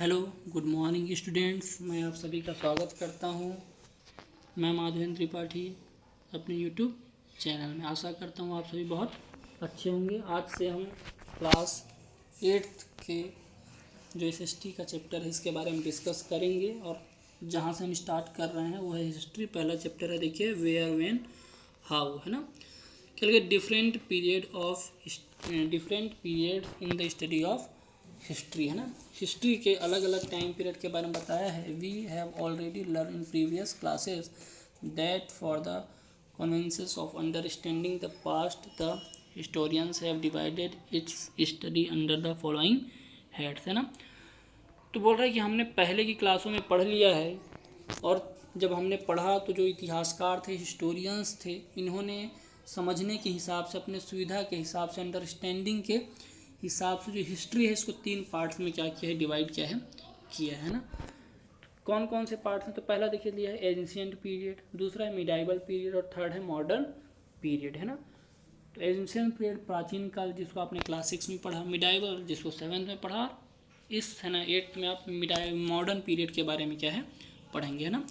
Hello, good morning students. मैं आप सभी का स्वागत करता हूं। मैं माधवेंद्र त्रिपाठी अपने यूट्यूब चैनल में। आशा करता हूं आप सभी बहुत अच्छे होंगे। आज से हम क्लास 8th के जो SST का चैप्टर है इसके बारे में डिस्कस करेंगे। और जहां से हम स्टार्ट कर रहे हैं वो है हिस्ट्री। पहला चैप्टर है, देखिए, वेयर, व्हेन, हाउ, है ना। क्या लगे, different periods in the study of history, है ना। हिस्ट्री के अलग अलग टाइम पीरियड के बारे में बताया है। We have already learn in previous classes that for the conveniences of understanding the past the historians have divided its study under the following heads, है ना। तो बोल रहा है कि हमने पहले की क्लासों में पढ़ लिया है, और जब हमने पढ़ा तो जो इतिहासकार थे, हिस्टोरियंस थे, इन्होंने समझने के हिसाब से, अपने सुविधा के हिसाब से, अंडरस्टैंडिंग के हिसाब से जो हिस्ट्री है इसको 3 पार्ट्स में क्या किया है, डिवाइड किया है ना। कौन कौन से पार्ट्स हैं? तो पहला देखिए लिया है एंशिएंट पीरियड, दूसरा है मिडाइवल पीरियड, और थर्ड है मॉडर्न पीरियड, है ना। तो एंशिएंट पीरियड प्राचीन काल, जिसको आपने क्लास 6 में पढ़ा, मिडाइवल जिसको 7th में पढ़ा, इस, है ना, 8th में आप मॉडर्न पीरियड के बारे में क्या है, पढ़ेंगे, है ना।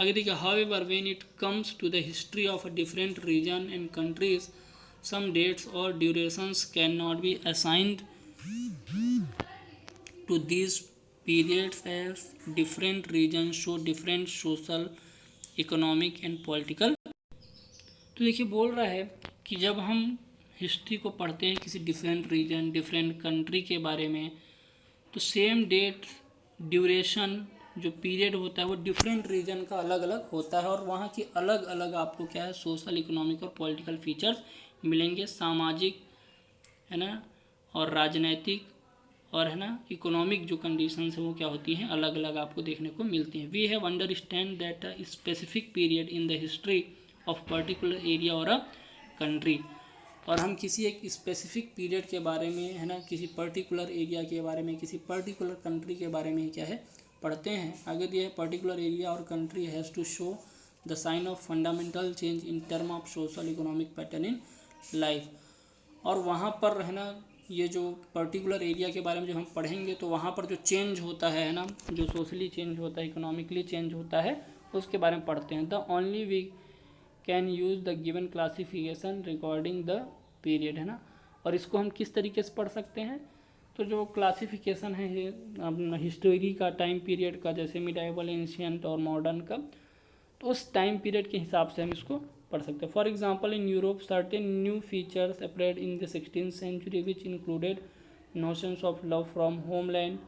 आगे देखिए, however when it comes to the history of a different region and countries, some dates or durations cannot be assigned to these periods as different regions show different social, economic and political। तो देखिए, बोल रहा है कि जब हम history को पढ़ते हैं किसी डिफरेंट रीजन, डिफरेंट कंट्री के बारे में, तो सेम डेट, ड्यूरेशन, जो पीरियड होता है वो डिफरेंट रीजन का अलग अलग होता है, और वहाँ की अलग अलग आपको क्या है, सोशल, इकोनॉमिक और पॉलिटिकल फीचर्स मिलेंगे। सामाजिक, है ना, और राजनैतिक, और, है ना, इकोनॉमिक जो कंडीशंस है वो क्या होती हैं, अलग अलग आपको देखने को मिलती हैं। We have understand that a specific period in the history of particular area और अ कंट्री। और हम किसी एक स्पेसिफिक पीरियड के बारे में, है ना, किसी पर्टिकुलर एरिया के बारे में, किसी पर्टिकुलर कंट्री के बारे में क्या है, पढ़ते हैं। आगे दिया है, पर्टिकुलर एरिया और country has to show the sign of fundamental change in term of social economic pattern in life. और वहाँ पर, है ना, ये जो पर्टिकुलर एरिया के बारे में जब हम पढ़ेंगे तो वहाँ पर जो चेंज होता है ना, जो सोशली चेंज होता है, इकोनॉमिकली चेंज होता है, उसके बारे में पढ़ते हैं। The only we can use the given classification recording the period, है ना। और इसको हम किस तरीके से पढ़ सकते हैं? तो जो क्लासिफिकेशन है हिस्टोरी का, टाइम पीरियड का, जैसे मिडाइवल, एंशिएंट और मॉडर्न का, तो उस टाइम पीरियड के हिसाब से हम इसको पढ़ सकते हैं। For example, in Europe certain new features appeared in the 16th century which included notions of love from homeland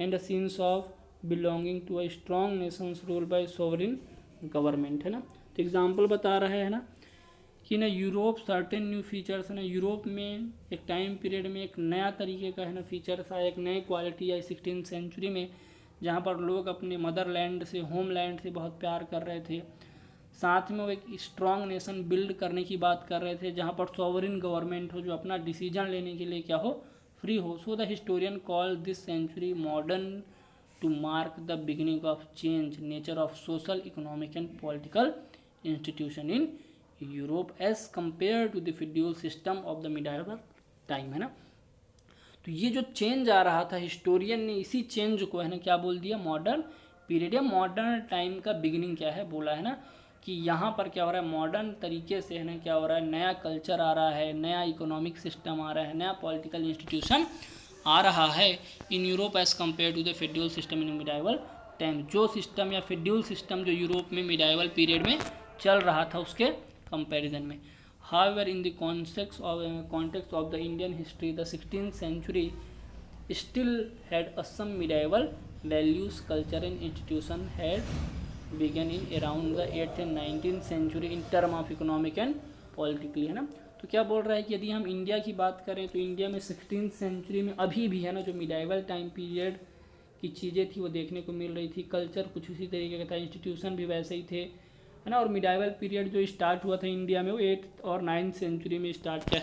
and a sense of belonging to a strong nations rule by sovereign government, है ना। तो example बता रहा है ना, कि ना Europe certain new features, है ना, यूरोप में एक टाइम पीरियड में एक नया तरीके का, है ना, फीचर्स आया, एक नई क्वालिटी आई 16th century में, जहाँ पर लोग अपने मदरलैंड से, होमलैंड से बहुत प्यार कर रहे थे। साथ में वो एक स्ट्रॉन्ग नेशन बिल्ड करने की बात कर रहे थे, जहाँ पर सॉवरिन गवर्नमेंट हो, जो अपना डिसीजन लेने के लिए क्या हो, फ्री हो। So the historian call this century modern to mark the beginning of change nature of social, economic and political institution in Europe as compare to the feudal system of the medieval time, है ना। तो ये जो change आ रहा था, historian ने इसी change को, है ना, क्या बोल दिया, मॉडर्न पीरियड या मॉडर्न टाइम का बिगिनिंग क्या है, बोला है ना, कि यहाँ पर क्या हो रहा है, मॉडर्न तरीके से, है ना, क्या हो रहा है, नया कल्चर आ रहा है, नया इकोनॉमिक सिस्टम आ रहा है, नया पॉलिटिकल इंस्टीट्यूशन आ रहा है in Europe as compare to the feudal system in medieval time. जो सिस्टम या फेड्यूल सिस्टम जो यूरोप में मिडाइवल पीरियड में चल रहा था उसके कंपैरिजन में। However, in the context of the Indian history, the 16th century still had some medieval values, culture and institution had begun in around the 8th and 19th century in term of economic and politically, है ना। तो क्या बोल रहा है कि यदि हम इंडिया की बात करें तो इंडिया में 16th century में अभी भी, है ना, जो मिडाइवल टाइम पीरियड की चीज़ें थी वो देखने को मिल रही थी। कल्चर कुछ उसी तरीके का था, इंस्टीट्यूशन भी वैसे ही थे, है ना। और मिडाइवल पीरियड जो स्टार्ट हुआ था इंडिया में वो 8th और 9th सेंचुरी में स्टार्ट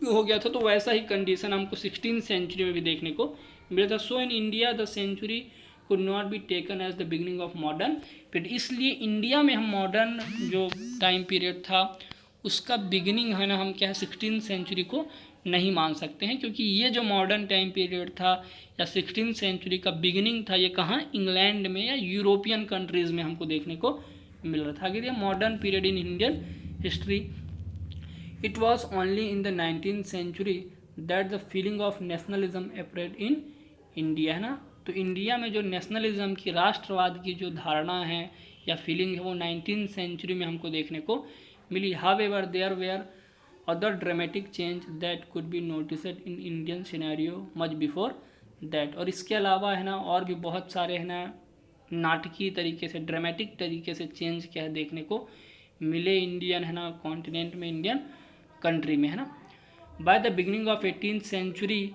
हो गया था, तो वैसा ही कंडीशन हमको 16th सेंचुरी में भी देखने को मिला था। So in India the century could not be taken as the beginning of modern period. इसलिए इंडिया में हम मॉडर्न जो टाइम पीरियड था उसका बिगिनिंग, है ना, हम क्या है 16th सेंचुरी को नहीं मान सकते हैं, क्योंकि ये जो मॉडर्न टाइम पीरियड था या 16th सेंचुरी का बिगिनिंग था, ये कहाँ, इंग्लैंड में या यूरोपियन कंट्रीज़ में हमको देखने को मिल रहा था। आगे दिया modern period in Indian history, it was only in the 19th century that the feeling of nationalism appeared in India, है ना। तो इंडिया में जो नेशनलिज्म की, राष्ट्रवाद की जो धारणा है या फीलिंग है, वो 19th सेंचुरी में हमको देखने को मिली। However there were other dramatic change that could be noticed in Indian scenario much before that. और इसके अलावा है ना और भी बहुत सारे है ना नाटकीय तरीके से, ड्रामेटिक तरीके से चेंज क्या है देखने को मिले इंडियन है ना कॉन्टिनेंट में, इंडियन कंट्री में, है ना। By the beginning of 18th century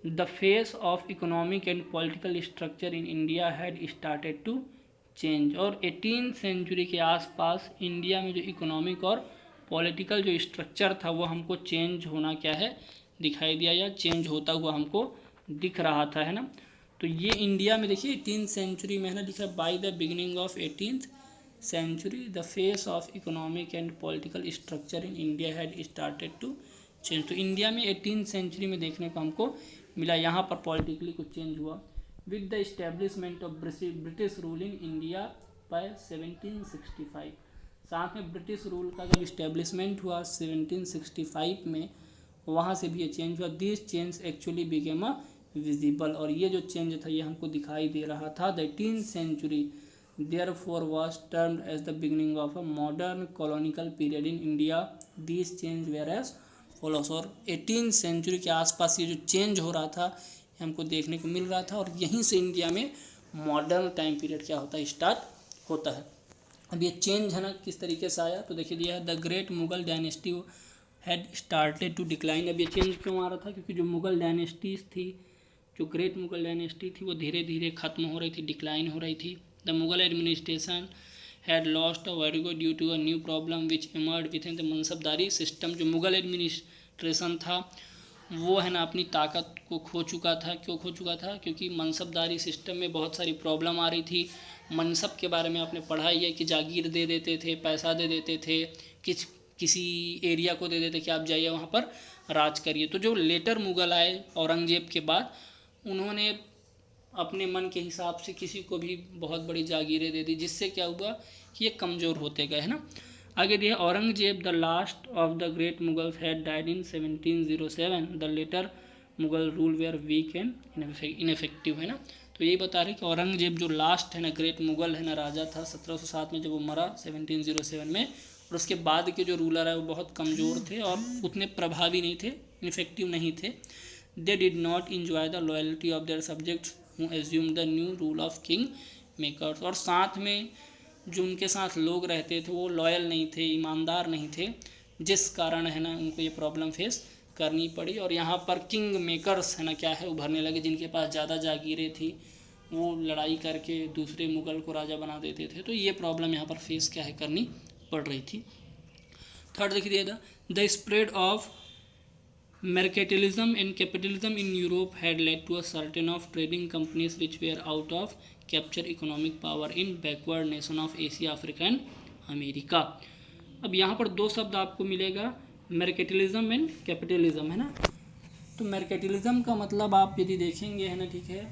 the face of economic and political structure in India had started to change. और 18th सेंचुरी के आसपास इंडिया में जो इकोनॉमिक और पॉलिटिकल जो स्ट्रक्चर था वो हमको चेंज होना क्या है दिखाई दिया, या चेंज होता हुआ हमको दिख रहा था, है ना। तो ये इंडिया में देखिए 18th सेंचुरी में है ना लिखा, by the beginning of 18th century the face of economic and political structure in India had started to change. तो इंडिया में 18th सेंचुरी में देखने को हमको मिला, यहाँ पर पॉलिटिकली कुछ चेंज हुआ with the establishment of British rule in India by 1765। साथ में ब्रिटिश रूल का जब इस्टेब्लिशमेंट हुआ 1765 में, वहाँ से भी ये चेंज हुआ। This change actually became a visible, और ये जो चेंज था ये हमको दिखाई दे रहा था। The 18th century therefore was termed as the beginning of a modern colonial period in India. These change were as follows। और 18th सेंचुरी के आसपास ये जो चेंज हो रहा था ये हमको देखने को मिल रहा था, और यहीं से इंडिया में मॉडर्न टाइम पीरियड क्या होता है, स्टार्ट होता है। अब ये चेंज है ना किस तरीके से आया, तो देखिए दिया है the great Mughal dynasty had started to decline. अब ये चेंज क्यों आ रहा था, क्योंकि जो मुगल डायनेस्टीज थी, जो ग्रेट मुगल डायनेस्टी थी, वो धीरे धीरे खत्म हो रही थी, डिक्लाइन हो रही थी। The Mughal administration had lost a वर्गो due to a new problem which emerge with in the mansabdari system. जो मुगल एडमिनिस्ट्रेशन था वो है ना अपनी ताकत को खो चुका था। क्यों खो चुका था, क्योंकि मनसबदारी सिस्टम में बहुत सारी प्रॉब्लम आ रही थी। मनसब के बारे में आपने पढ़ा ही है कि जागीर दे देते थे, पैसा दे देते थे, किसी एरिया को दे देते कि आप जाइए वहाँ पर राज करिए। तो जो लेटर मुगल आए औरंगजेब के बाद, उन्होंने अपने मन के हिसाब से किसी को भी बहुत बड़ी जागीरें दे दी, जिससे क्या हुआ कि ये कमज़ोर होते गए, है ना। आगे दिया Aurangzeb the last of the great Mughals had died in 1707। The later Mughal rule were weak and ineffective, है ना। तो यही बता रहे कि औरंगजेब जो लास्ट है ना ग्रेट मुगल है ना राजा था 1707 में जब वो मरा 1707 में, और उसके बाद के जो रूलर है वो बहुत कमज़ोर थे और उतने प्रभावी नहीं थे, इनफेक्टिव नहीं थे। They did not enjoy the loyalty of their subjects who assume the new rule of king makers. और साथ में जो उनके साथ लोग रहते थे वो लॉयल नहीं थे, ईमानदार नहीं थे, जिस कारण है ना उनको ये प्रॉब्लम फेस करनी पड़ी। और यहाँ पर किंग मेकर्स है ना क्या है उभरने लगे, जिनके पास ज़्यादा जागीरें थी, वो लड़ाई करके दूसरे मुगल को राजा बना देते थे। तो ये प्रॉब्लम यहाँ पर फेस क्या है करनी पड़ रही थी। थर्ड देखिए the spread of mercantilism and capitalism in Europe had led to a certain of trading companies which were out of capture economic power in backward nation of Asia, Africa and America। अब यहाँ पर दो शब्द आपको मिलेगा, mercantilism and capitalism, है ना। तो mercantilism का मतलब आप यदि देखेंगे है ना, ठीक है,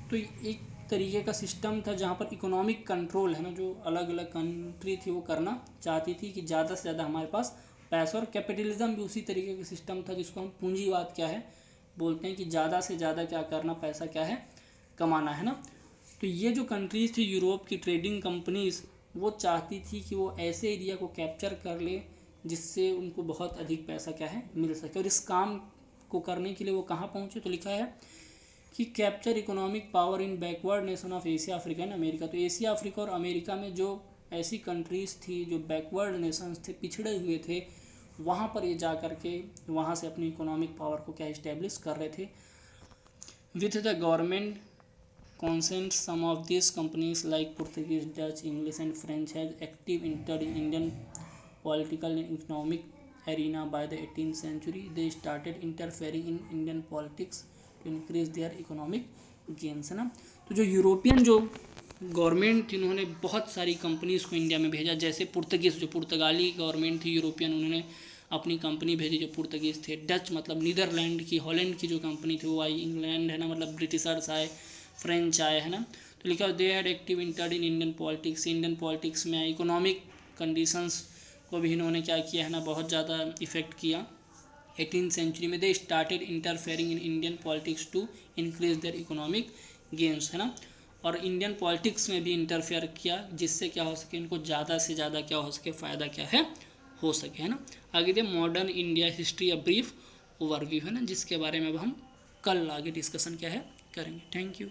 तो एक तरीके का सिस्टम था जहाँ पर इकोनॉमिक कंट्रोल है ना जो अलग अलग कंट्री थी वो करना चाहती थी कि ज़्यादा से ज़्यादा हमारे पास पैसा। और कैपिटलिज्म भी उसी तरीके का सिस्टम था जिसको हम पूंजीवाद क्या है बोलते हैं, कि ज़्यादा से ज़्यादा क्या करना, पैसा क्या है कमाना, है ना। तो ये जो कंट्रीज़ थी यूरोप की ट्रेडिंग कंपनीज़, वो चाहती थी कि वो ऐसे एरिया को कैप्चर कर ले जिससे उनको बहुत अधिक पैसा क्या है मिल सके। और इस काम को करने के लिए वो कहाँ पहुँचे, तो लिखा है कि capture economic power in backward nation of Asia, Africa and America. तो एशिया, अफ्रीका और अमेरिका में जो ऐसी कंट्रीज़ थी जो बैकवर्ड नेशंस थे, पिछड़े हुए थे, वहाँ पर ये जा कर के वहाँ से अपनी इकोनॉमिक पावर को क्या इस्टेब्लिश कर रहे थे। With the government consent some of these companies like Portuguese, Dutch, English and French had active entered in Indian political and economic arena by the 18th century. They started interfering in Indian politics to increase their economic gains, है ना। तो जो European जो government थी उन्होंने बहुत सारी companies को इंडिया में भेजा, जैसे पुर्तगीज़ जो पुर्तगाली गवर्नमेंट थी यूरोपियन, उन्होंने अपनी कंपनी भेजी जो पुर्तगीज थे। डच मतलब नीदरलैंड की, हॉलैंड की जो कंपनी थी वो आई। इंग्लैंड है ना, मतलब ब्रिटिशर्स आए, फ्रेंच आए, है ना। तो लिखा they had active entered in Indian politics, Indian politics में इकोनॉमिक कंडीशंस को भी इन्होंने क्या किया है ना, बहुत ज़्यादा इफेक्ट किया। 18th सेंचुरी में they started interfering in Indian politics to increase their economic gains, है ना। और इंडियन पॉलिटिक्स में भी इंटरफेयर किया, जिससे क्या हो सके, इनको ज़्यादा से ज़्यादा क्या हो सके, फ़ायदा क्या है, हो सके, है ना। आगे दे modern India history, a brief overview, है ना, जिसके बारे में अब हम कल आगे डिस्कशन क्या है करेंगे। Thank you.